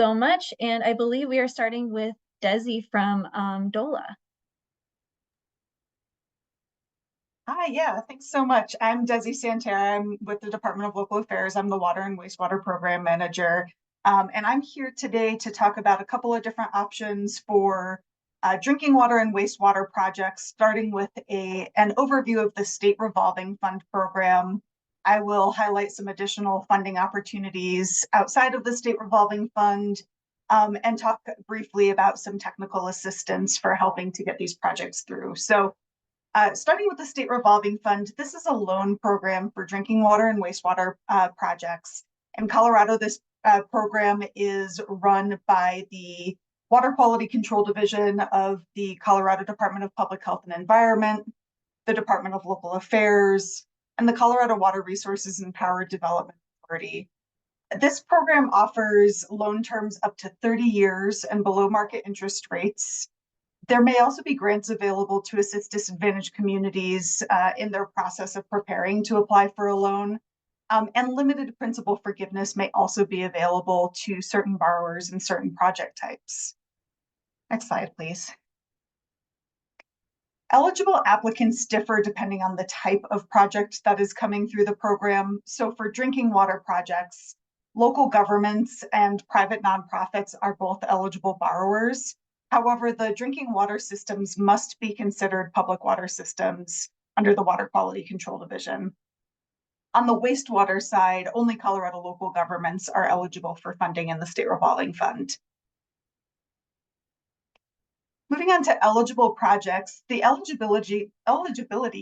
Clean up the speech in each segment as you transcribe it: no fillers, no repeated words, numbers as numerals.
So much, and I believe we are starting with Desi from DOLA. Hi, yeah, thanks so much. I'm Desi Santera. I'm with the Department of Local Affairs. I'm the Water and Wastewater Program Manager. And I'm here today to talk about a couple of different options for drinking water and wastewater projects, starting with an overview of the State Revolving Fund program. I will highlight some additional funding opportunities outside of the State Revolving Fund, and talk briefly about some technical assistance for helping to get these projects through. Starting with the State Revolving Fund, this is a loan program for drinking water and wastewater projects. In Colorado, this program is run by the Water Quality Control Division of the Colorado Department of Public Health and Environment, the Department of Local Affairs, and the Colorado Water Resources and Power Development Authority. This program offers loan terms up to 30 years and below market interest rates. There may also be grants available to assist disadvantaged communities in their process of preparing to apply for a loan. And limited principal forgiveness may also be available to certain borrowers and certain project types. Next slide, please. Eligible applicants differ depending on the type of project that is coming through the program. So for drinking water projects, local governments and private nonprofits are both eligible borrowers. However, the drinking water systems must be considered public water systems under the Water Quality Control Division. On the wastewater side, only Colorado local governments are eligible for funding in the State Revolving Fund. Moving on to eligible projects, the eligibility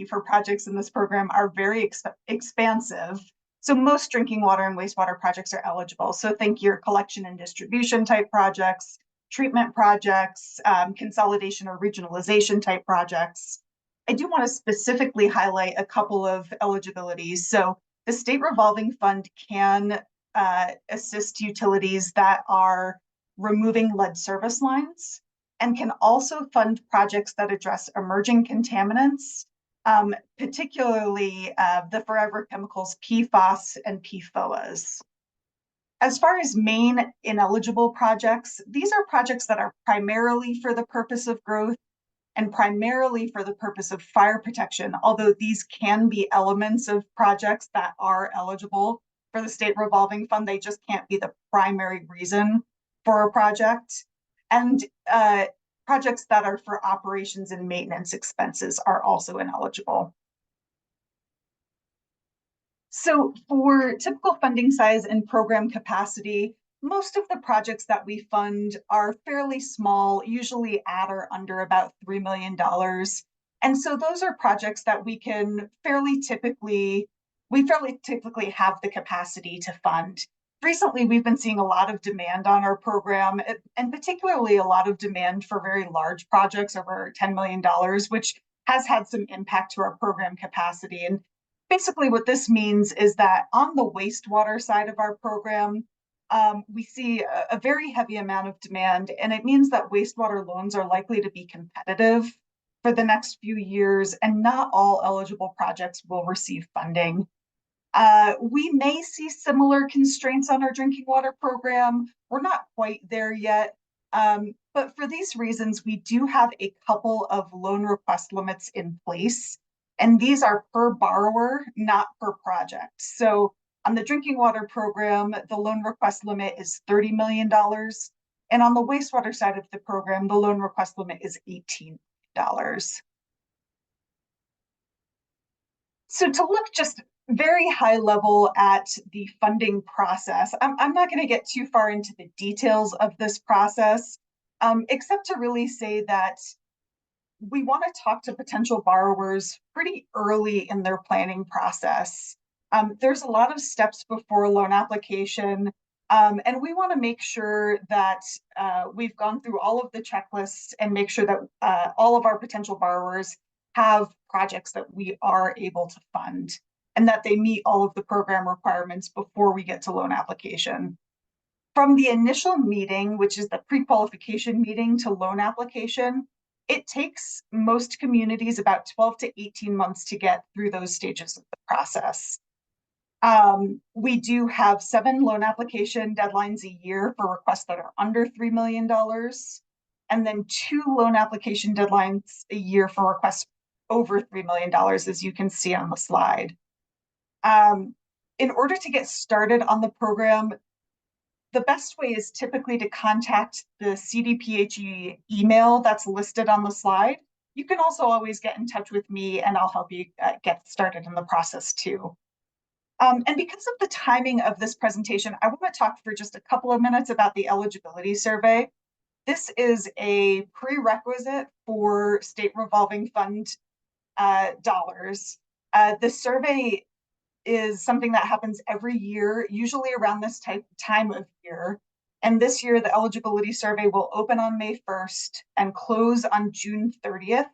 for projects in this program are very expansive. So most drinking water and wastewater projects are eligible. So think your collection and distribution type projects, treatment projects, consolidation or regionalization type projects. I do want to specifically highlight a couple of eligibilities. So the State Revolving Fund can assist utilities that are removing lead service lines, and can also fund projects that address emerging contaminants, particularly the forever chemicals PFAS and PFOAs. As far as main ineligible projects, these are projects that are primarily for the purpose of growth and primarily for the purpose of fire protection, although these can be elements of projects that are eligible for the State Revolving Fund. They just can't be the primary reason for a project. And projects that are for operations and maintenance expenses are also ineligible. So for typical funding size and program capacity, most of the projects that we fund are fairly small, usually at or under about $3 million. And so those are projects that we fairly typically have the capacity to fund. Recently, we've been seeing a lot of demand on our program, and particularly a lot of demand for very large projects over $10 million, which has had some impact to our program capacity. And basically what this means is that on the wastewater side of our program, we see a very heavy amount of demand, and it means that wastewater loans are likely to be competitive for the next few years, and not all eligible projects will receive funding. We may see similar constraints on our drinking water program. We're not quite there yet. But for these reasons, we do have a couple of loan request limits in place, and these are per borrower, not per project. So on the drinking water program, the loan request limit is $30 million. And on the wastewater side of the program, the loan request limit is $18 million. So to look just very high level at the funding process, I'm not going to get too far into the details of this process, except to really say that we want to talk to potential borrowers pretty early in their planning process. There's a lot of steps before a loan application, and we want to make sure that we've gone through all of the checklists and make sure that all of our potential borrowers have projects that we are able to fund and that they meet all of the program requirements before we get to loan application. From the initial meeting, which is the pre-qualification meeting to loan application, it takes most communities about 12 to 18 months to get through those stages of the process. We do have 7 loan application deadlines a year for requests that are under $3 million, and then 2 loan application deadlines a year for requests over $3 million, as you can see on the slide. In order to get started on the program, the best way is typically to contact the CDPHE email that's listed on the slide. You can also always get in touch with me and I'll help you get started in the process too. And because of the timing of this presentation, I want to talk for just a couple of minutes about the eligibility survey. This is a prerequisite for state revolving fund dollars. The survey is something that happens every year, usually around this time of year. And this year, the eligibility survey will open on May 1st and close on June 30th.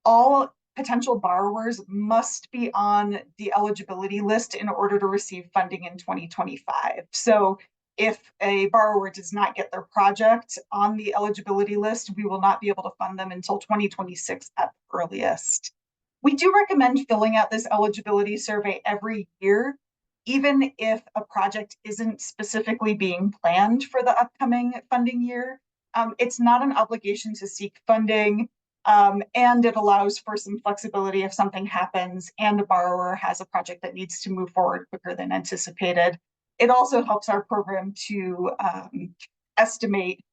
All potential borrowers must be on the eligibility list in order to receive funding in 2025. So if a borrower does not get their project on the eligibility list, we will not be able to fund them until 2026 at the earliest. We do recommend filling out this eligibility survey every year, even if a project isn't specifically being planned for the upcoming funding year. It's not an obligation to seek funding, and it allows for some flexibility if something happens and a borrower has a project that needs to move forward quicker than anticipated. It also helps our program to estimate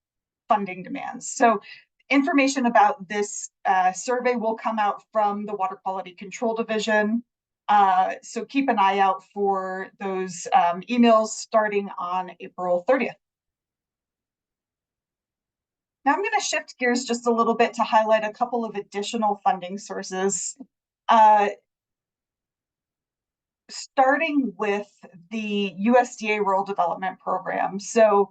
funding demands. So information about this survey will come out from the Water Quality Control Division. So keep an eye out for those emails starting on April 30th. Now I'm going to shift gears just a little bit to highlight a couple of additional funding sources. Starting with the USDA Rural Development Program. So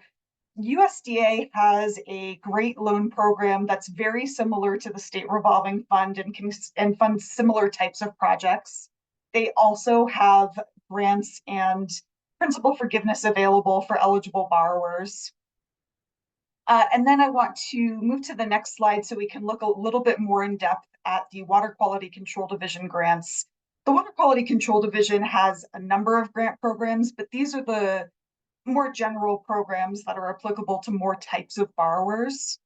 USDA has a great loan program that's very similar to the state revolving fund and can fund similar types of projects. They also have grants and principal forgiveness available for eligible borrowers. And then I want to move to the next slide so we can look a little bit more in depth at the Water Quality Control Division grants. The Water Quality Control Division has a number of grant programs, but these are the more general programs that are applicable to more types of borrowers.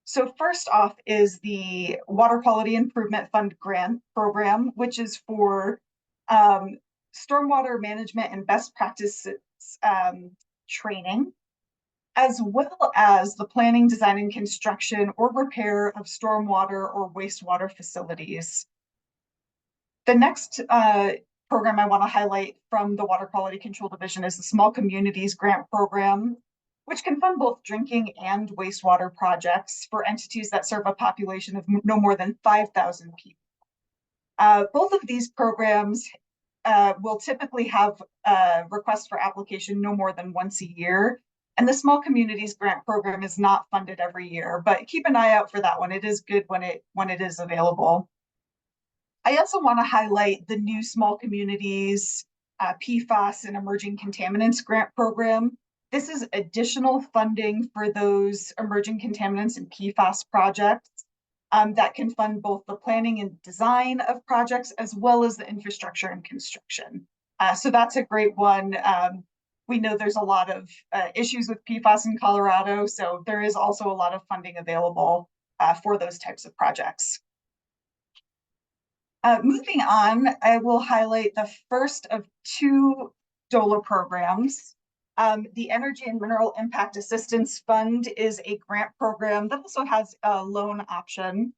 So first off is the Water Quality Improvement Fund grant program, which is for stormwater management and best practices training, as well as the planning, design, and construction or repair of stormwater or wastewater facilities. The next program I want to highlight from the Water Quality Control Division is the Small Communities Grant Program, which can fund both drinking and wastewater projects for entities that serve a population of no more than 5,000 people. Both of these programs will typically have requests for application no more than once a year. And the Small Communities Grant Program is not funded every year, but keep an eye out for that one. It is good when it is available. I also want to highlight the new Small Communities PFAS and Emerging Contaminants Grant Program. This is additional funding for those emerging contaminants and PFAS projects that can fund both the planning and design of projects as well as the infrastructure and construction. So that's a great one. We know there's a lot of issues with PFAS in Colorado, so there is also a lot of funding available for those types of projects. Moving on, I will highlight the first of 2 DOLA programs. The Energy and Mineral Impact Assistance Fund is a grant program that also has a loan option.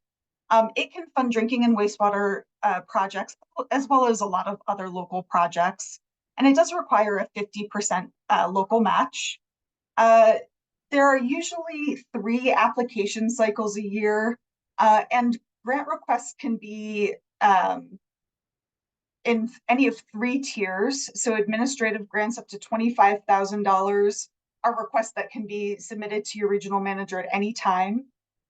It can fund drinking and wastewater projects, as well as a lot of other local projects. And it does require a 50% local match. There are usually 3 application cycles a year, and grant requests can be in any of 3 tiers. So administrative grants up to $25,000 are requests that can be submitted to your regional manager at any time.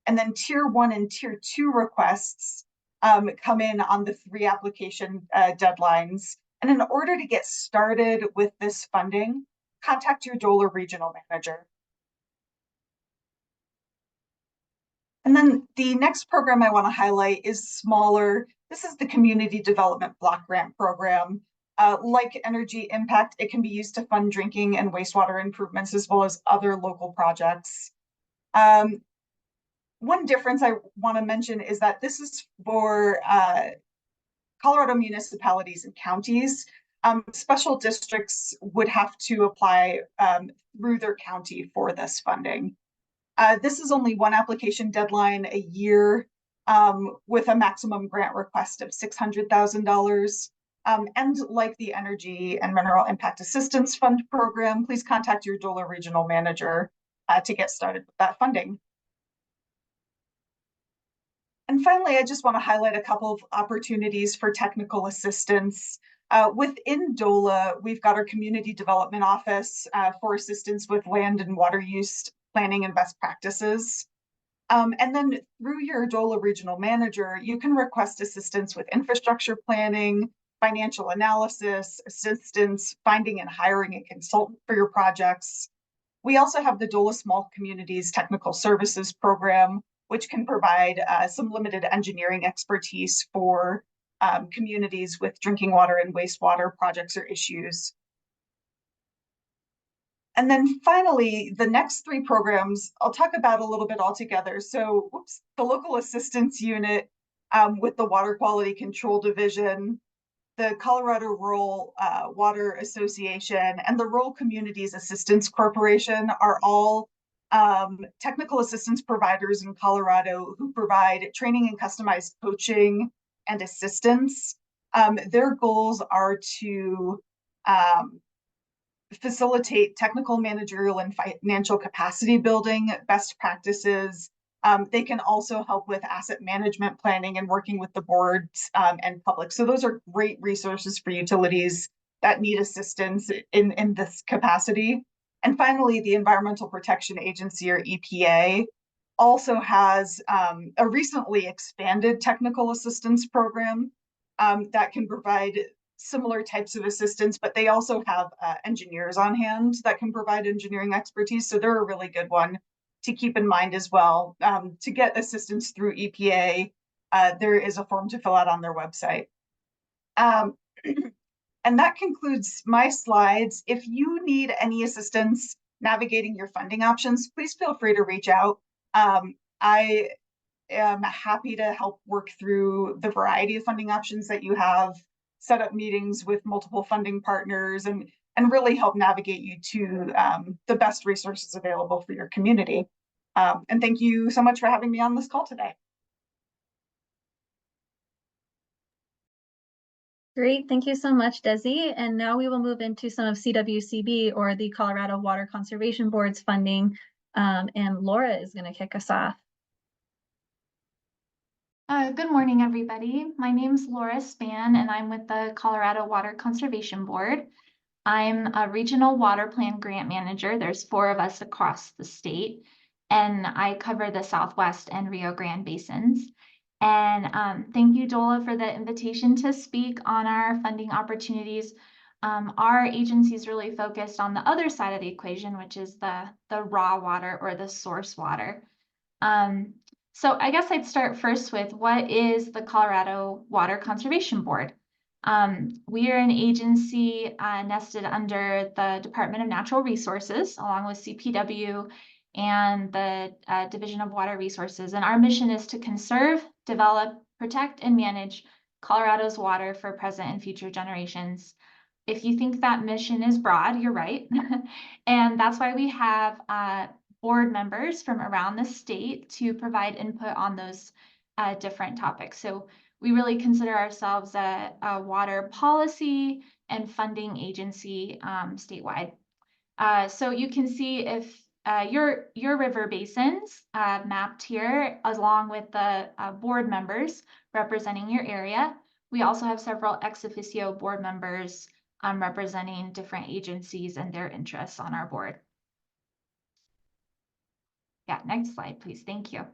And then tier 1 and tier 2 requests come in on the 3 application deadlines. And in order to get started with this funding, contact your DOLA regional manager. And then the next program I want to highlight is smaller. This is the Community Development Block Grant Program. Like energy impact, it can be used to fund drinking and wastewater improvements as well as other local projects. One difference I want to mention is that this is for Colorado municipalities and counties. Special districts would have to apply through their county for this funding. This is only one application deadline a year with a maximum grant request of $600,000. And like the Energy and Mineral Impact Assistance Fund program, please contact your DOLA regional manager to get started with that funding. And finally, I just want to highlight a couple of opportunities for technical assistance. Within DOLA, we've got our Community Development Office for assistance with land and water use planning and best practices. And then through your DOLA regional manager, you can request assistance with infrastructure planning, financial analysis, assistance, finding and hiring a consultant for your projects. We also have the DOLA Small Communities Technical Services Program, which can provide some limited engineering expertise for communities with drinking water and wastewater projects or issues. And then finally, the next three programs I'll talk about a little bit all together. So the Local Assistance Unit with the Water Quality Control Division, the Colorado Rural Water Association, and the Rural Communities Assistance Corporation are all technical assistance providers in Colorado who provide training and customized coaching and assistance. Their goals are to facilitate technical, managerial, and financial capacity building, best practices. They can also help with asset management planning and working with the boards and public. So those are great resources for utilities that need assistance in this capacity. And finally, the Environmental Protection Agency, or EPA, also has a recently expanded technical assistance program that can provide similar types of assistance, but they also have engineers on hand that can provide engineering expertise. So they're a really good one to keep in mind as well. To get assistance through EPA, there is a form to fill out on their website. And that concludes my slides. If you need any assistance navigating your funding options, please feel free to reach out. I am happy to help work through the variety of funding options that you have, set up meetings with multiple funding partners, and really help navigate you to the best resources available for your community. And thank you so much for having me on this call today. Great, thank you so much, Desi. And now we will move into some of CWCB, or the Colorado Water Conservation Board's funding. And Laura is going to kick us off. Good morning, everybody. My name is Laura Span, and I'm with the Colorado Water Conservation Board. I'm a regional water plan grant manager. There's 4 of us across the state, and I cover the Southwest and Rio Grande basins. And thank you, DOLA, for the invitation to speak on our funding opportunities. Our agency is really focused on the other side of the equation, which is the raw water, or the source water. So I guess I'd start first with, what is the Colorado Water Conservation Board? We are an agency nested under the Department of Natural Resources, along with CPW and the Division of Water Resources. And our mission is to conserve, develop, protect, and manage Colorado's water for present and future generations. If you think that mission is broad, you're right. And that's why we have board members from around the state to provide input on those different topics. So we really consider ourselves a water policy and funding agency statewide. So you can see if your river basins mapped here, along with the board members representing your area. We also have several ex officio board members representing different agencies and their interests on our board. Yeah, next slide, please. Thank you.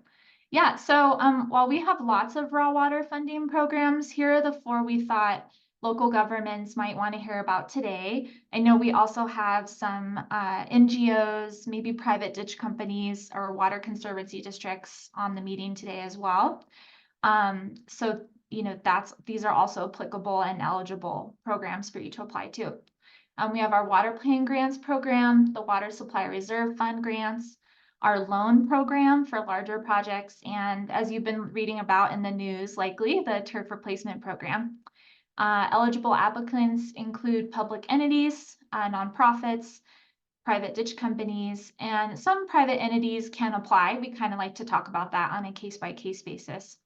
Yeah, so while we have lots of raw water funding programs, here are the 4 we thought local governments might want to hear about today. I know we also have some NGOs, maybe private ditch companies or water conservancy districts on the meeting today as well. So these are also applicable and eligible programs for you to apply to. We have our water plan grants program, the water supply reserve fund grants, our loan program for larger projects, and as you've been reading about in the news, likely the turf replacement program. Eligible applicants include public entities, nonprofits, private ditch companies, and some private entities can apply. We kind of like to talk about that on a case-by-case basis.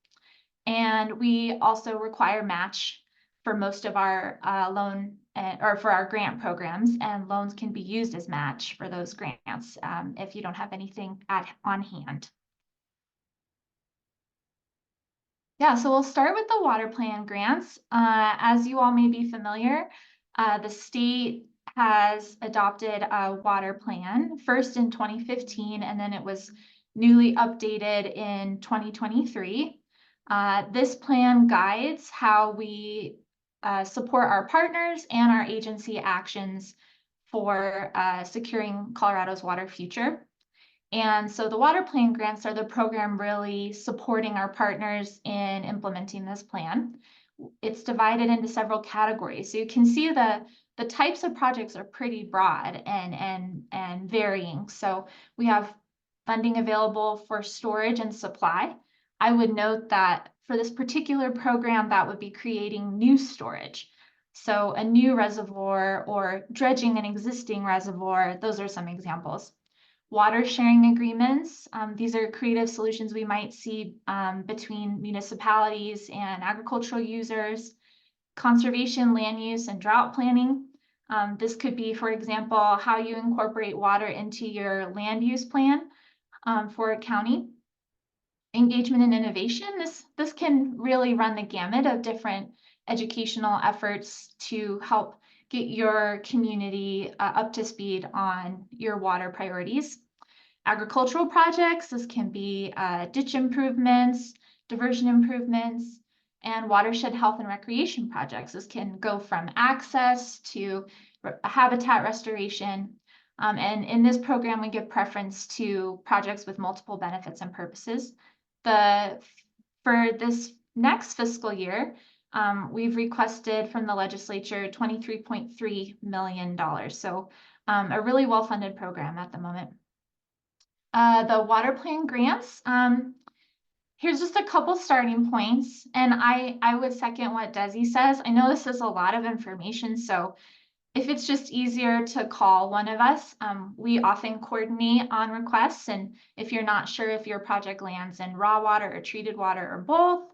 And we also require match for most of our loan or for our grant programs, and loans can be used as match for those grants if you don't have anything on hand. Yeah, so we'll start with the water plan grants. As you all may be familiar, the state has adopted a water plan first in 2015, and then it was newly updated in 2023. This plan guides how we support our partners and our agency actions for securing Colorado's water future. And so the water plan grants are the program really supporting our partners in implementing this plan. It's divided into several categories. So you can see the types of projects are pretty broad and varying. So we have funding available for storage and supply. I would note that for this particular program, that would be creating new storage. So a new reservoir or dredging an existing reservoir, those are some examples. Water sharing agreements. These are creative solutions we might see between municipalities and agricultural users. Conservation, land use, and drought planning. This could be, for example, how you incorporate water into your land use plan for a county. Engagement and innovation. This can really run the gamut of different educational efforts to help get your community up to speed on your water priorities. Agricultural projects, this can be ditch improvements, diversion improvements, and watershed health and recreation projects. This can go from access to habitat restoration. And in this program, we give preference to projects with multiple benefits and purposes. For this next fiscal year, we've requested from the legislature $23.3 million. So a really well-funded program at the moment. The water plan grants, here's just a couple starting points. And I would second what Desi says. I know this is a lot of information, so if it's just easier to call one of us, we often coordinate on requests. And if you're not sure if your project lands in raw water or treated water or both,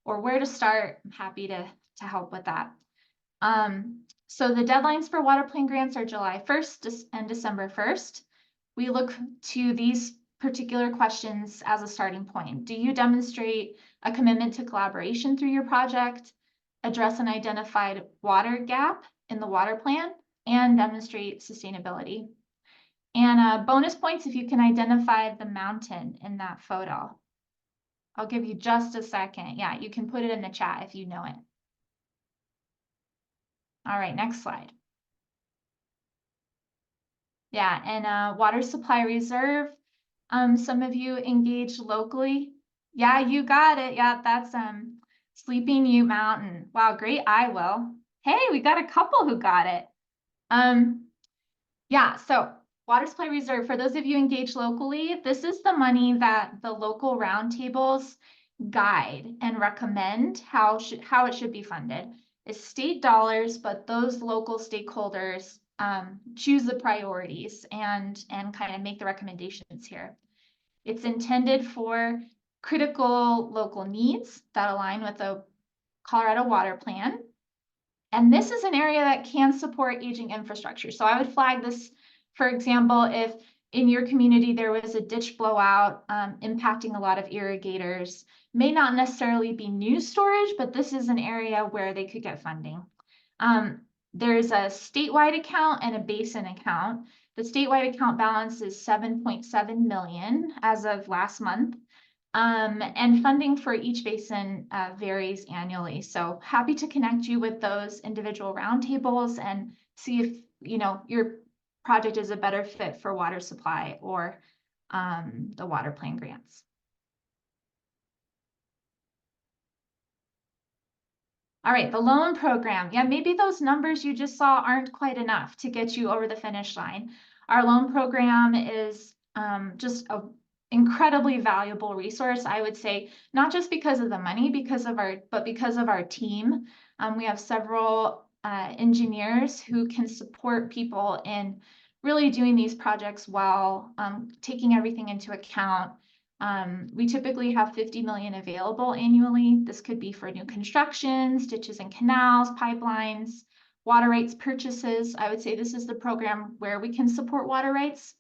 or where to start, I'm happy to help with that. So the deadlines for water plan grants are July 1st and December 1st. We look to these particular questions as a starting point. Do you demonstrate a commitment to collaboration through your project, address an identified water gap in the water plan, and demonstrate sustainability? And bonus points if you can identify the mountain in that photo. I'll give you just a second. Yeah, you can put it in the chat if you know it. All right, next slide. Yeah, and water supply reserve. Some of you engaged locally. Yeah, you got it. Yeah, that's Sleeping Ute Mountain. Wow, great, I will. Hey, we got a couple who got it. Yeah, so water supply reserve, for those of you engaged locally, this is the money that the local roundtables guide and recommend how it should be funded. It's state dollars, but those local stakeholders choose the priorities and kind of make the recommendations here. It's intended for critical local needs that align with the Colorado Water Plan. And this is an area that can support aging infrastructure. So I would flag this, for example, if in your community there was a ditch blowout impacting a lot of irrigators, may not necessarily be new storage, but this is an area where they could get funding. There's a statewide account and a basin account. The statewide account balance is $7.7 million as of last month. And funding for each basin varies annually. So happy to connect you with those individual roundtables and see if your project is a better fit for water supply or the water plan grants. All right, the loan program. Yeah, maybe those numbers you just saw aren't quite enough to get you over the finish line. Our loan program is just a incredibly valuable resource, I would say, not just because of the money, but because of our team. We have several engineers who can support people in really doing these projects well, taking everything into account. We typically have 50 million available annually. This could be for new constructions, ditches and canals, pipelines, water rights purchases. I would say this is the program where we can support water rights.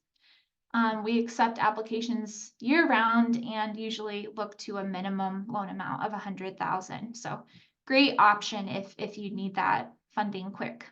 We accept applications year round and usually look to a minimum loan amount of 100,000. So great option if you need that funding quick.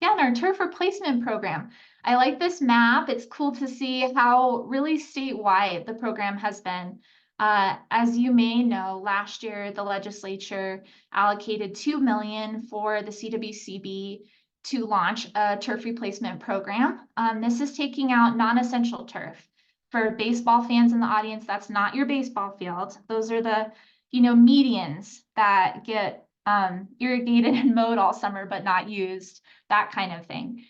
Yeah, and our turf replacement program. I like this map. It's cool to see how really statewide the program has been. As you may know, last year the legislature allocated 2 million for the CWCB to launch a turf replacement program. This is taking out non-essential turf. For baseball fans in the audience, that's not your baseball field. Those are the, medians that get irrigated and mowed all summer but not used, that kind of thing.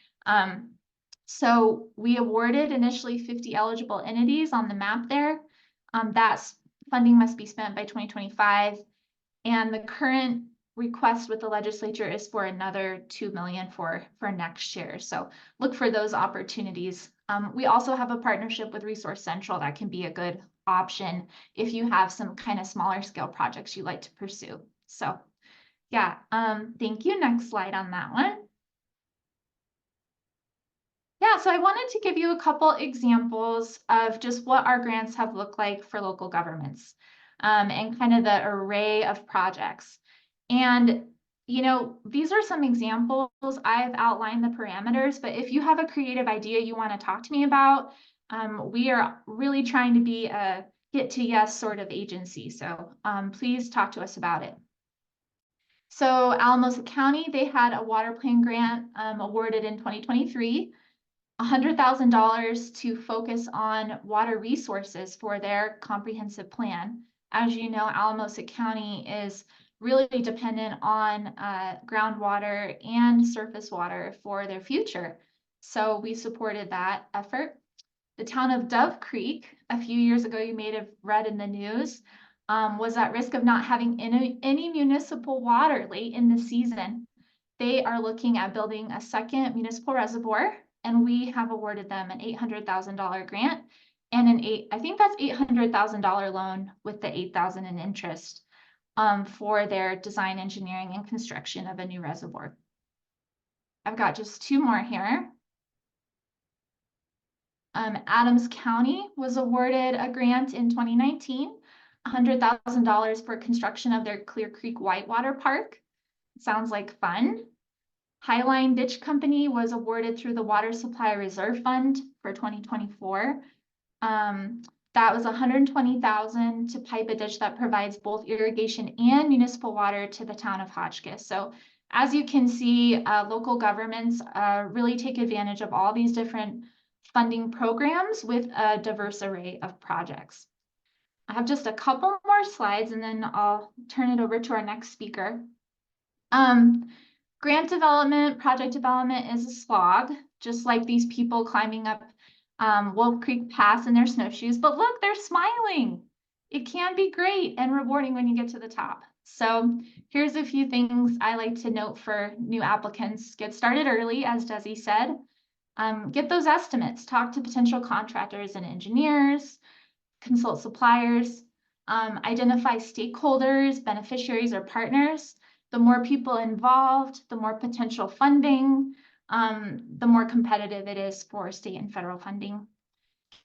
So we awarded initially 50 eligible entities on the map there. That's funding must be spent by 2025. And the current request with the legislature is for another 2 million for next year. So look for those opportunities. We also have a partnership with Resource Central that can be a good option if you have some kind of smaller scale projects you like to pursue. So yeah, thank you. Next slide on that one. Yeah, so I wanted to give you a couple examples of just what our grants have looked like for local governments, and kind of the array of projects. And, these are some examples. I've outlined the parameters, but if you have a creative idea you want to talk to me about, we are really trying to be a get to yes sort of agency. So please talk to us about it. So Alamosa County, they had a water plan grant awarded in 2023. $100,000 to focus on water resources for their comprehensive plan. As you know, Alamosa County is really dependent on groundwater and surface water for their future. So we supported that effort. The town of Dove Creek, a few years ago, you may have read in the news, was at risk of not having any municipal water late in the season. They are looking at building a second municipal reservoir, and we have awarded them an $800,000 grant and I think that's $800,000 loan with the $8,000 in interest for their design, engineering, and construction of a new reservoir. I've got just two more here. Adams County was awarded a grant in 2019, $100,000 for construction of their Clear Creek Whitewater Park. Sounds like fun. Highline Ditch Company was awarded through the Water Supply Reserve Fund for 2024. That was $120,000 to pipe a ditch that provides both irrigation and municipal water to the town of Hotchkiss. So as you can see, local governments really take advantage of all these different funding programs with a diverse array of projects. I have just a couple more slides and then I'll turn it over to our next speaker. Grant development, project development is a slog, just like these people climbing up Wolf Creek Pass in their snowshoes, but look, they're smiling. It can be great and rewarding when you get to the top. So here's a few things I like to note for new applicants. Get started early, as Desi said. Get those estimates, talk to potential contractors and engineers, consult suppliers, identify stakeholders, beneficiaries, or partners. The more people involved, the more potential funding, the more competitive it is for state and federal funding.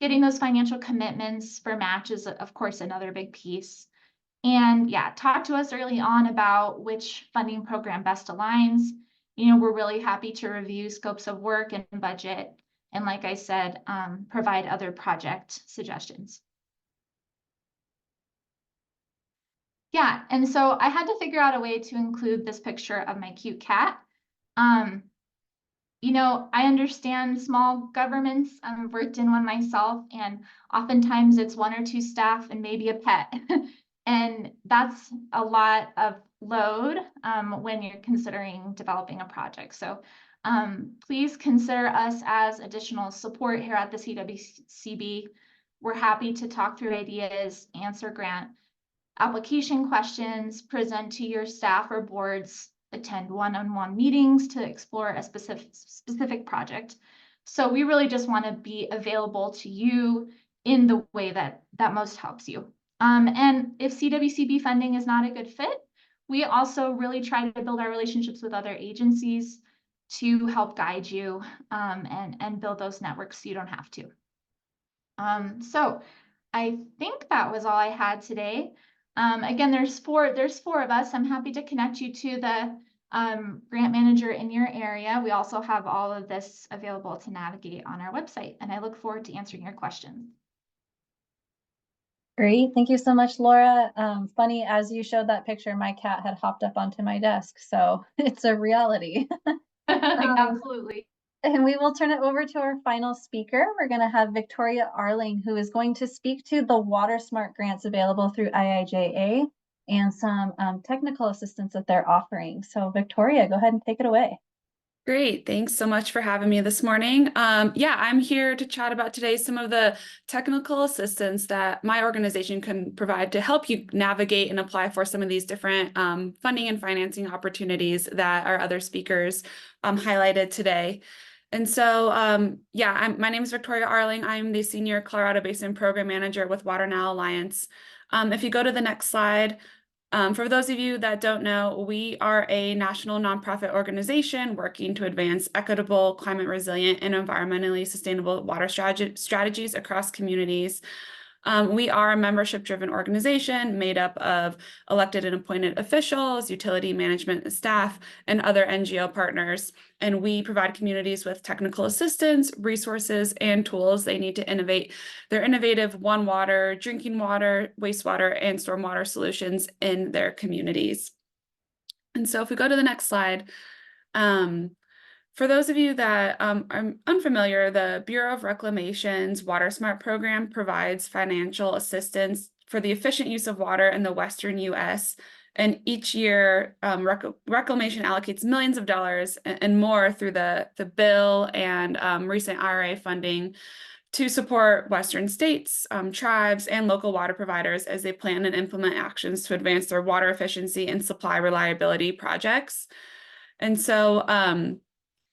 Getting those financial commitments for match is, of course, another big piece. And yeah, talk to us early on about which funding program best aligns. We're really happy to review scopes of work and budget. And like I said, provide other project suggestions. Yeah, and so I had to figure out a way to include this picture of my cute cat. I understand small governments. I've worked in one myself, and oftentimes it's one or two staff and maybe a pet. And that's a lot of load when you're considering developing a project. So please consider us as additional support here at the CWCB. We're happy to talk through ideas, answer grant application questions, present to your staff or boards, attend one-on-one meetings to explore a specific project. So we really just want to be available to you in the way that most helps you. And if CWCB funding is not a good fit, we also really try to build our relationships with other agencies to help guide you and build those networks so you don't have to. So I think that was all I had today. Again, there's four of us. I'm happy to connect you to the grant manager in your area. We also have all of this available to navigate on our website, and I look forward to answering your questions. Great, thank you so much, Laura. Funny, as you showed that picture, my cat had hopped up onto my desk, so it's a reality. Absolutely. And we will turn it over to our final speaker. We're going to have Victoria Arling, who is going to speak to the Water Smart grants available through IIJA and some technical assistance that they're offering. So Victoria, go ahead and take it away. Great. Thanks so much for having me this morning. Yeah, I'm here to chat about today some of the technical assistance that my organization can provide to help you navigate and apply for some of these different funding and financing opportunities that our other speakers highlighted today. And so, yeah, my name is Victoria Arling. I'm the Senior Colorado Basin Program Manager with Water Now Alliance. If you go to the next slide, for those of you that don't know, we are a national nonprofit organization working to advance equitable, climate resilient, and environmentally sustainable water strategies across communities. We are a membership-driven organization made up of elected and appointed officials, utility management staff, and other NGO partners. And we provide communities with technical assistance, resources, and tools they need to innovate their innovative One Water, drinking water, wastewater, and stormwater solutions in their communities. And so if we go to the next slide, for those of you that are unfamiliar, the Bureau of Reclamation's Water Smart program provides financial assistance for the efficient use of water in the Western U.S. And each year, Reclamation allocates millions of dollars and more through the bill and recent IRA funding to support Western states, tribes, and local water providers as they plan and implement actions to advance their water efficiency and supply reliability projects. And so,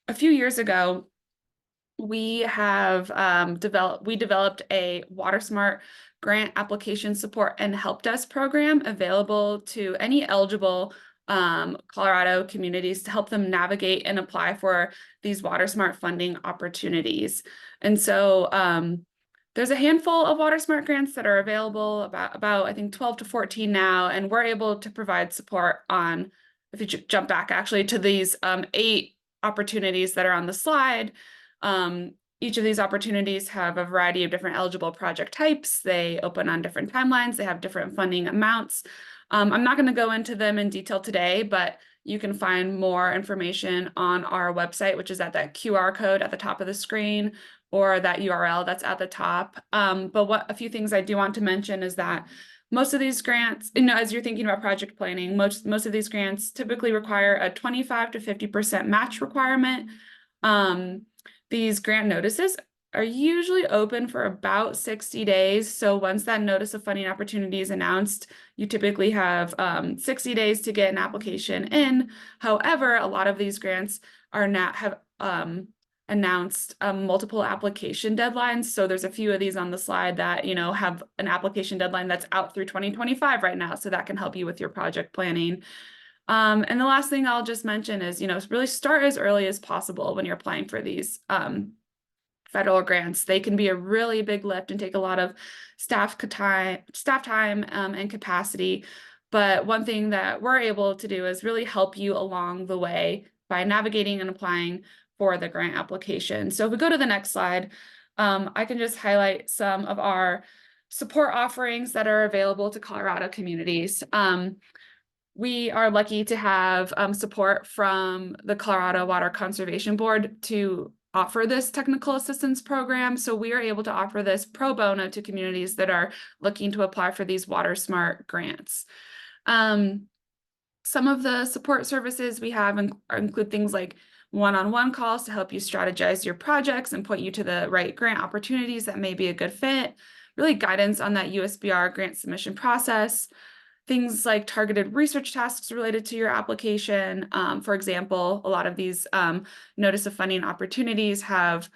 a few years ago, we have developed a Water Smart grant application support and help desk program available to any eligible Colorado communities to help them navigate and apply for these Water Smart funding opportunities. And so there's a handful of Water Smart grants that are available, about I think 12 to 14 now, and we're able to provide support on, if you jump back actually to these 8 opportunities that are on the slide. Each of these opportunities have a variety of different eligible project types. They open on different timelines. They have different funding amounts. I'm not going to go into them in detail today, but you can find more information on our website, which is at that QR code at the top of the screen, or that URL that's at the top. But a few things I do want to mention is that most of these grants, as you're thinking about project planning, most of these grants typically require a 25 to 50% match requirement. These grant notices are usually open for about 60 days. So once that notice of funding opportunity is announced, you typically have 60 days to get an application in. However, a lot of these grants have announced multiple application deadlines. So there's a few of these on the slide that, have an application deadline that's out through 2025 right now. So that can help you with your project planning. And the last thing I'll just mention is, really start as early as possible when you're applying for these federal grants. They can be a really big lift and take a lot of staff time and capacity. But one thing that we're able to do is really help you along the way by navigating and applying for the grant application. So if we go to the next slide, I can just highlight some of our support offerings that are available to Colorado communities. We are lucky to have support from the Colorado Water Conservation Board to offer this technical assistance program. So we are able to offer this pro bono to communities that are looking to apply for these WaterSmart grants. Some of the support services we have include things like one-on-one calls to help you strategize your projects and point you to the right grant opportunities that may be a good fit, really guidance on that USBR grant submission process, things like targeted research tasks related to your application. For example, a lot of these notice of funding opportunities have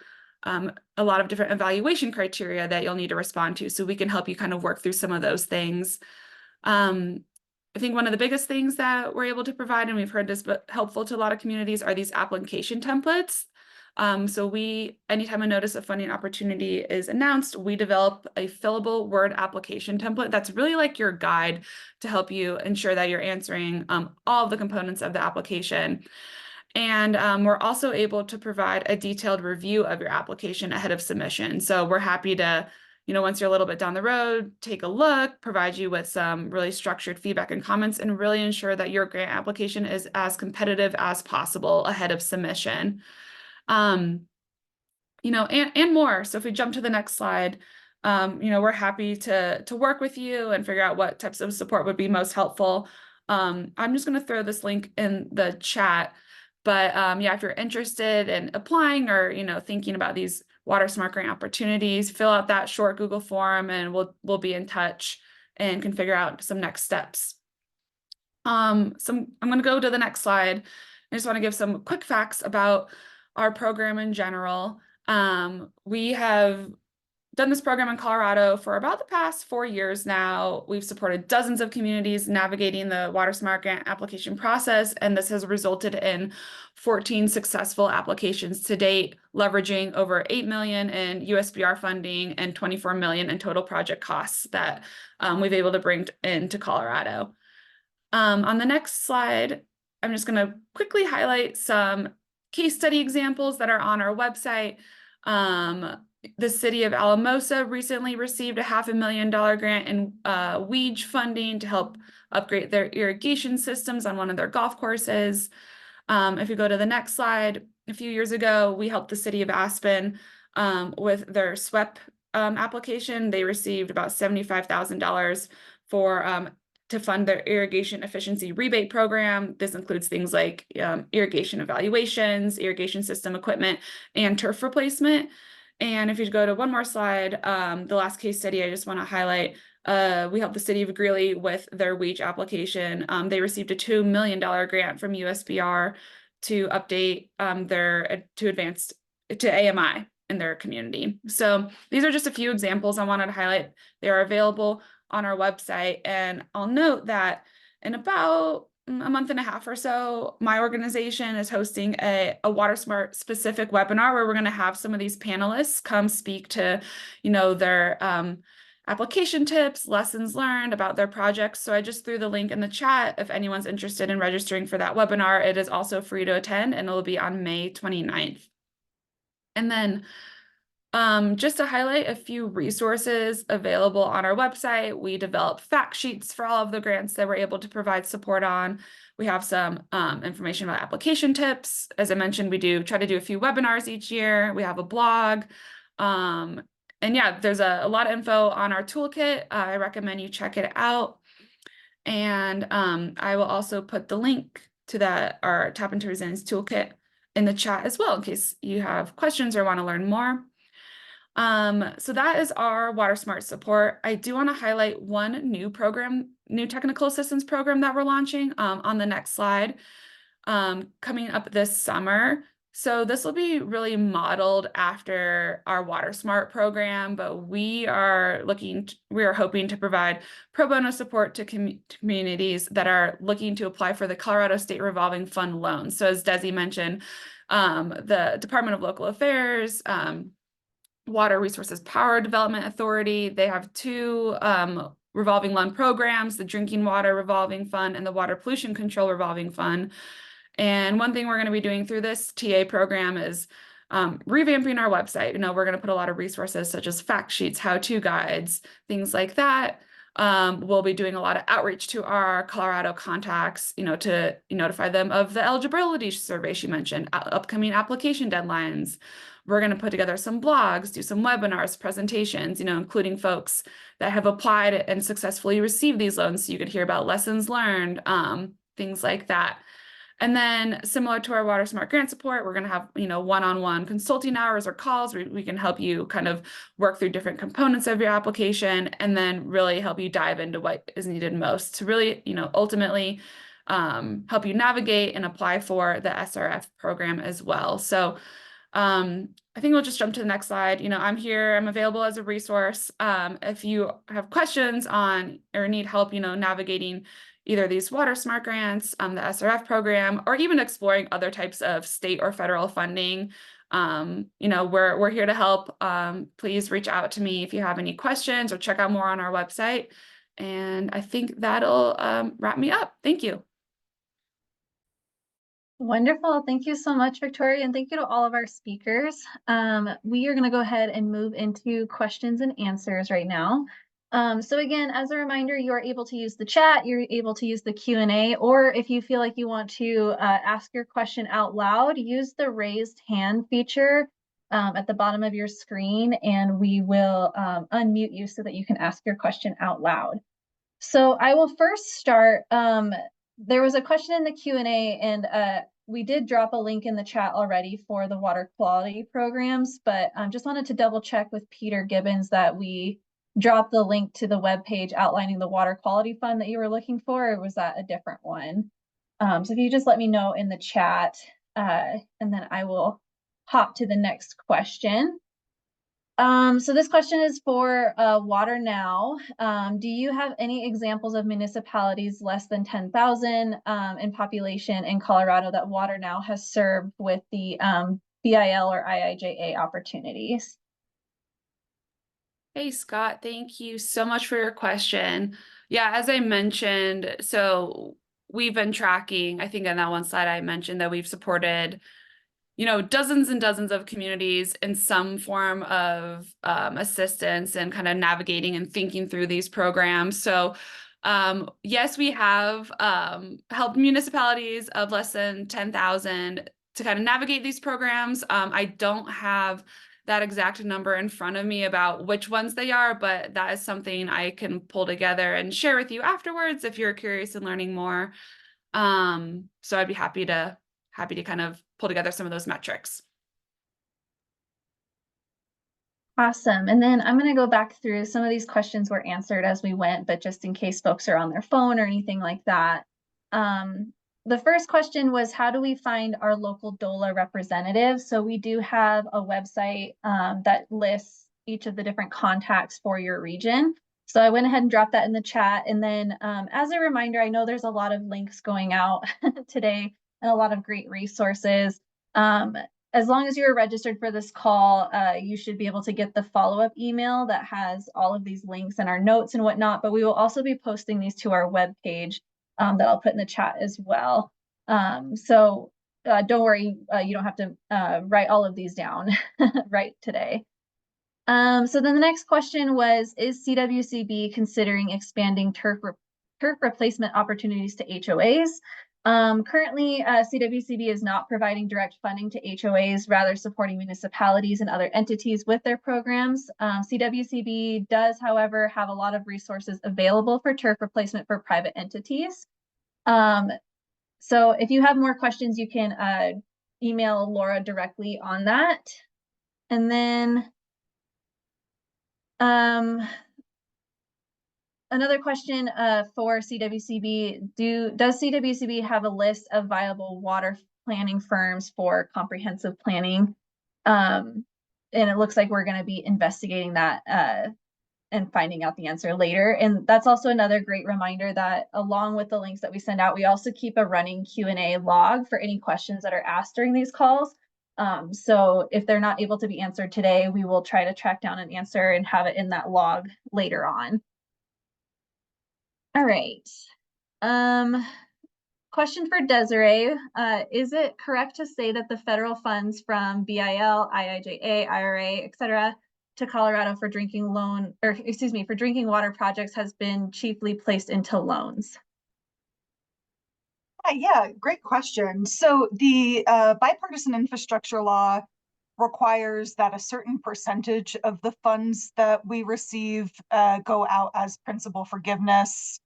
a lot of different evaluation criteria that you'll need to respond to. So we can help you kind of work through some of those things. I think one of the biggest things that we're able to provide, and we've heard this, but helpful to a lot of communities, are these application templates. So anytime a notice of funding opportunity is announced, we develop a fillable Word application template that's really like your guide to help you ensure that you're answering all of the components of the application. And we're also able to provide a detailed review of your application ahead of submission. So we're happy to, once you're a little bit down the road, take a look, provide you with some really structured feedback and comments, and really ensure that your grant application is as competitive as possible ahead of submission. And more. So if we jump to the next slide, we're happy to work with you and figure out what types of support would be most helpful. I'm just going to throw this link in the chat, but if you're interested in applying or, thinking about these WaterSmart grant opportunities, fill out that short Google form and we'll be in touch and can figure out some next steps. I'm going to go to the next slide. I just want to give some quick facts about our program in general. We have done this program in Colorado for about the past 4 years now. We've supported dozens of communities navigating the WaterSmart grant application process, and this has resulted in 14 successful applications to date, leveraging over $8 million in USBR funding and $24 million in total project costs that we've been able to bring into Colorado. On the next slide, I'm just going to quickly highlight some case study examples that are on our website. The city of Alamosa recently received a $500,000 grant in WEEG funding to help upgrade their irrigation systems on one of their golf courses. If you go to the next slide, a few years ago, we helped the city of Aspen with their SWEP application. They received about $75,000 to fund their irrigation efficiency rebate program. This includes things like irrigation evaluations, irrigation system equipment, and turf replacement. And if you go to one more slide, the last case study I just want to highlight, we helped the city of Greeley with their WEEG application. They received a $2 million grant from USBR to update to AMI in their community. So these are just a few examples I wanted to highlight. They are available on our website. And I'll note that in about a month and a half or so, my organization is hosting a WaterSmart specific webinar where we're going to have some of these panelists come speak to, their application tips, lessons learned about their projects. So I just threw the link in the chat. If anyone's interested in registering for that webinar, it is also free to attend, and it'll be on May 29th. And then just to highlight a few resources available on our website, we develop fact sheets for all of the grants that we're able to provide support on. We have some information about application tips. As I mentioned, we try to do a few webinars each year. We have a blog. And there's a lot of info on our toolkit. I recommend you check it out. And I will also put the link to our Tap into Resilience toolkit in the chat as well, in case you have questions or want to learn more. So that is our WaterSmart support. I do want to highlight one new technical assistance program that we're launching on the next slide, coming up this summer. So this will be really modeled after our WaterSmart program, but we are hoping to provide pro bono support to communities that are looking to apply for the Colorado State Revolving Fund loans. So as Desi mentioned, the Department of Local Affairs, Water Resources Power Development Authority, they have two revolving loan programs, the Drinking Water Revolving Fund and the Water Pollution Control Revolving Fund. And one thing we're going to be doing through this TA program is revamping our website. We're going to put a lot of resources such as fact sheets, how-to guides, things like that. We'll be doing a lot of outreach to our Colorado contacts, to notify them of the eligibility survey she mentioned, upcoming application deadlines. We're going to put together some blogs, do some webinars, presentations, including folks that have applied and successfully received these loans, so you could hear about lessons learned, things like that. And then similar to our Water Smart grant support, we're going to have, one-on-one consulting hours or calls where we can help you kind of work through different components of your application, and then really help you dive into what is needed most to really, ultimately help you navigate and apply for the SRF program as well. So I think we'll just jump to the next slide. I'm here, I'm available as a resource. If you have questions on or need help, navigating either these Water Smart grants, the SRF program, or even exploring other types of state or federal funding, we're here to help. Please reach out to me if you have any questions, or check out more on our website. And I think that'll wrap me up. Thank you. Wonderful. Thank you so much, Victoria, and thank you to all of our speakers. We are going to go ahead and move into questions and answers right now. So again, as a reminder, you are able to use the chat, you're able to use the Q&A, or if you feel like you want to ask your question out loud, use the raised hand feature at the bottom of your screen, and we will unmute you so that you can ask your question out loud. So I will first start. There was a question in the Q&A, and we did drop a link in the chat already for the water quality programs, but just wanted to double check with Peter Gibbons that we dropped the link to the webpage outlining the water quality fund that you were looking for, or was that a different one? So if you just let me know in the chat, and then I will hop to the next question. So this question is for Water Now. Do you have any examples of municipalities less than 10,000 in population in Colorado that Water Now has served with the BIL or IIJA opportunities? Hey, Scott, thank you so much for your question. Yeah, as I mentioned, so we've been tracking, I think on that one slide I mentioned that we've supported, dozens and dozens of communities in some form of assistance and kind of navigating and thinking through these programs. So yes, we have helped municipalities of less than 10,000 to kind of navigate these programs. I don't have that exact number in front of me about which ones they are, but that is something I can pull together and share with you afterwards if you're curious in learning more. So I'd be happy to kind of pull together some of those metrics. Awesome. And then I'm going to go back through some of these questions were answered as we went, but just in case folks are on their phone or anything like that. The first question was, how do we find our local DOLA representatives? So we do have a website that lists each of the different contacts for your region. So I went ahead and dropped that in the chat. And then as a reminder, I know there's a lot of links going out today and a lot of great resources. As long as you're registered for this call, you should be able to get the follow-up email that has all of these links and our notes and whatnot, but we will also be posting these to our webpage that I'll put in the chat as well. So don't worry, you don't have to write all of these down right today. So then the next question was, is CWCB considering expanding turf replacement opportunities to HOAs? Currently, CWCB is not providing direct funding to HOAs, rather supporting municipalities and other entities with their programs. CWCB does, however, have a lot of resources available for turf replacement for private entities. So if you have more questions, you can email Laura directly on that. And then another question for CWCB, does CWCB have a list of viable water planning firms for comprehensive planning? And it looks like we're going to be investigating that and finding out the answer later. And that's also another great reminder that along with the links that we send out, we also keep a running Q&A log for any questions that are asked during these calls. So if they're not able to be answered today, we will try to track down an answer and have it in that log later on. All right. Question for Desiree. Is it correct to say that the federal funds from BIL, IIJA, IRA, etc., to Colorado for drinking water projects has been chiefly placed into loans? Yeah, great question. So the bipartisan infrastructure law requires that a certain percentage of the funds that we receive go out as principal forgiveness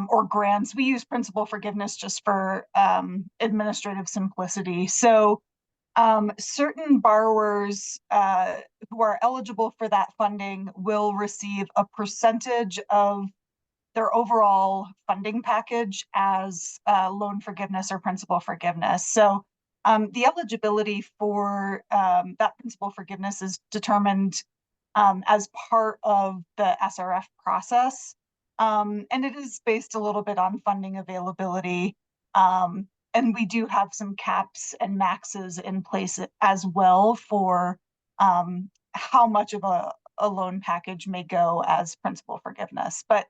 or grants. We use principal forgiveness just for administrative simplicity. So certain borrowers who are eligible for that funding will receive a percentage of their overall funding package as loan forgiveness or principal forgiveness. So the eligibility for that principal forgiveness is determined as part of the SRF process. And it is based a little bit on funding availability. And we do have some caps and maxes in place as well for how much of a loan package may go as principal forgiveness. But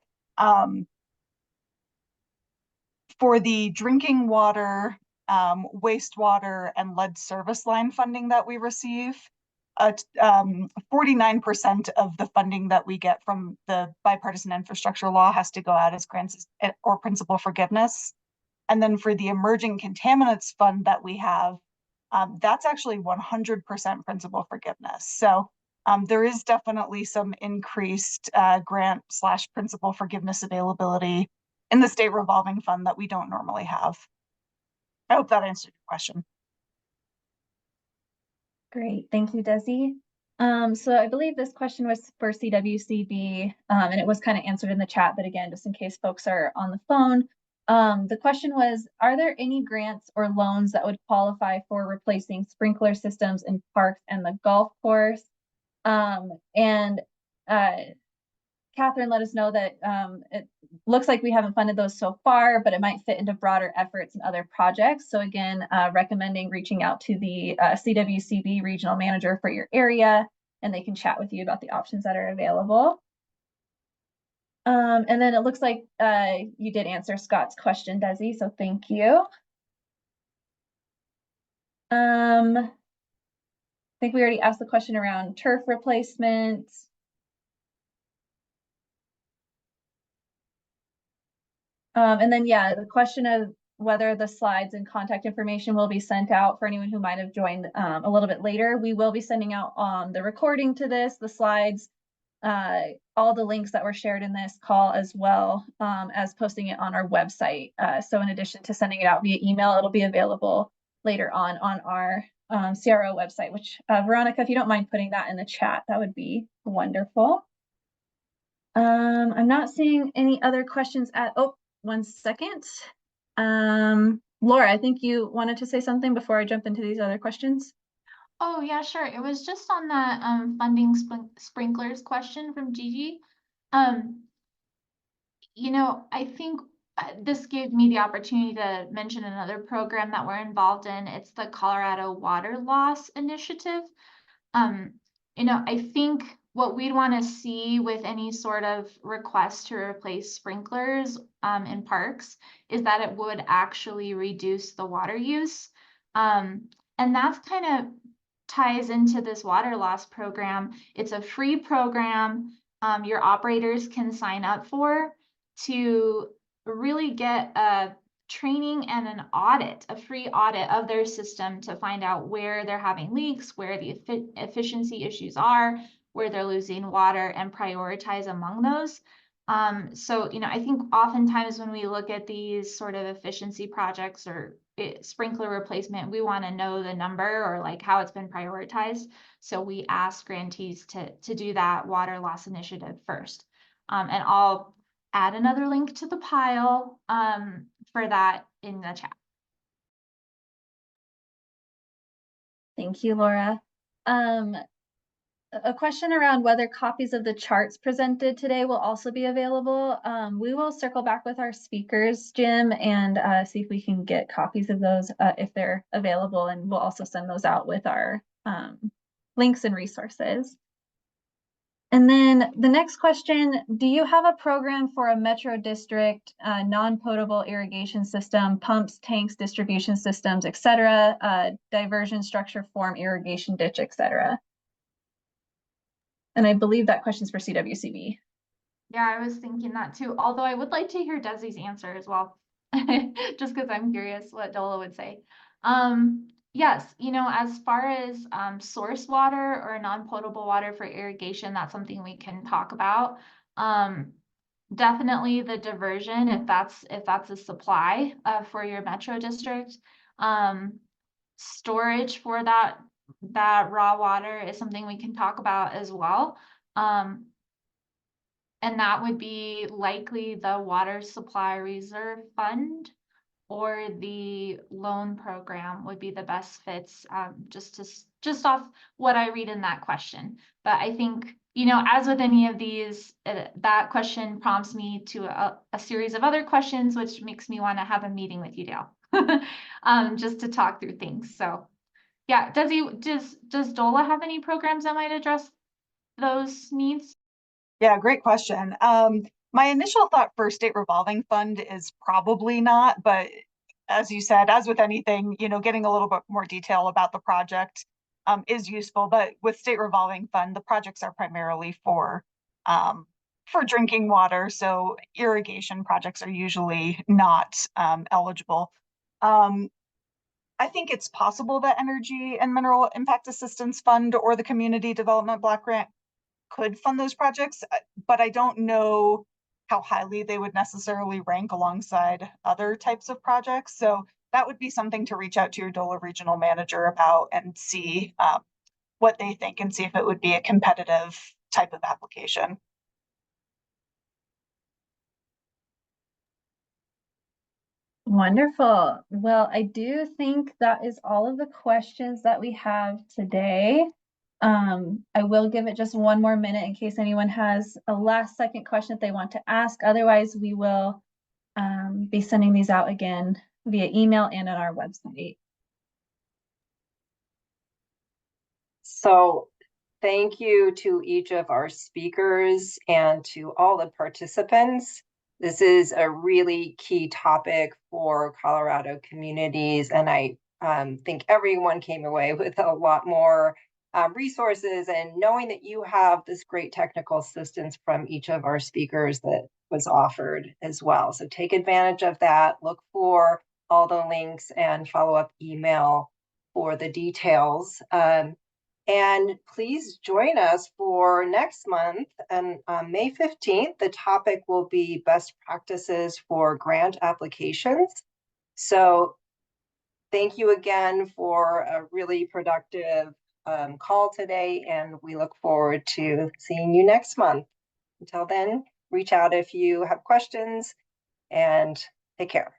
for the drinking water, wastewater, and lead service line funding that we receive, 49% of the funding that we get from the bipartisan infrastructure law has to go out as grants or principal forgiveness. And then for the emerging contaminants fund that we have, that's actually 100% principal forgiveness. So there is definitely some increased grant/principal forgiveness availability in the state revolving fund that we don't normally have. I hope that answered your question. Great, thank you, Desi. So I believe this question was for CWCB, and it was kind of answered in the chat, but again, just in case folks are on the phone, the question was, are there any grants or loans that would qualify for replacing sprinkler systems in parks and the golf course? Catherine let us know that it looks like we haven't funded those so far, but it might fit into broader efforts and other projects. So again, recommending reaching out to the CWCB regional manager for your area, and they can chat with you about the options that are available. And then it looks like you did answer Scott's question, Desi, so thank you. I think we already asked the question around turf replacement. And then, yeah, the question of whether the slides and contact information will be sent out for anyone who might have joined a little bit later. We will be sending out the recording to this, the slides, all the links that were shared in this call, as well as posting it on our website. So in addition to sending it out via email, it'll be available later on our CRO website, which Veronica, if you don't mind putting that in the chat, that would be wonderful. I'm not seeing any other questions one second. Laura, I think you wanted to say something before I jump into these other questions. Oh, yeah, sure. It was just on that funding sprinklers question from Gigi. You know, I think this gave me the opportunity to mention another program that we're involved in. It's the Colorado Water Loss Initiative. You know, I think what we'd want to see with any sort of request to replace sprinklers in parks is that it would actually reduce the water use. And that's kind of ties into this water loss program. It's a free program your operators can sign up for to really get a training and an audit, a free audit of their system to find out where they're having leaks, where the efficiency issues are, where they're losing water, and prioritize among those. So, you know, I think oftentimes when we look at these sort of efficiency projects or sprinkler replacement, we want to know the number or like how it's been prioritized. So we ask grantees to do that water loss initiative first. And I'll add another link to the pile for that in the chat. Thank you, Laura. A question around whether copies of the charts presented today will also be available. We will circle back with our speakers, Jim, and see if we can get copies of those if they're available, and we'll also send those out with our links and resources. And then the next question, do you have a program for a metro district, non-potable irrigation system, pumps, tanks, distribution systems, et cetera, diversion structure form, irrigation ditch, et cetera? And I believe that question's for CWCB. Yeah, I was thinking that too, although I would like to hear Desi's answer as well. Just because I'm curious what Dola would say. Yes, as far as source water or non-potable water for irrigation, that's something we can talk about. Definitely the diversion, if that's a supply for your metro district. Storage for that raw water is something we can talk about as well. And that would be likely the water supply reserve fund or the loan program would be the best fits, just off what I read in that question. But I think, as with any of these, that question prompts me to a series of other questions, which makes me want to have a meeting with you, Dale, just to talk through things. So yeah, does DOLA have any programs that might address those needs? Yeah, great question. My initial thought for state revolving fund is probably not, but as you said, as with anything, getting a little bit more detail about the project is useful. But with state revolving fund, the projects are primarily for drinking water, so irrigation projects are usually not eligible. I think it's possible that Energy and Mineral Impact Assistance Fund or the Community Development Block Grant could fund those projects, but I don't know how highly they would necessarily rank alongside other types of projects. So that would be something to reach out to your DOLA regional manager about and see what they think and see if it would be a competitive type of application. Wonderful. Well, I do think that is all of the questions that we have today. I will give it just one more minute in case anyone has a last second question that they want to ask. Otherwise, we will be sending these out again via email and on our website. So thank you to each of our speakers and to all the participants. This is a really key topic for Colorado communities, and I think everyone came away with a lot more resources, and knowing that you have this great technical assistance from each of our speakers that was offered as well. So take advantage of that, look for all the links and follow-up email for the details. And please join us for next month. And on May 15th, the topic will be best practices for grant applications. So thank you again for a really productive call today, and we look forward to seeing you next month. Until then, reach out if you have questions, and take care.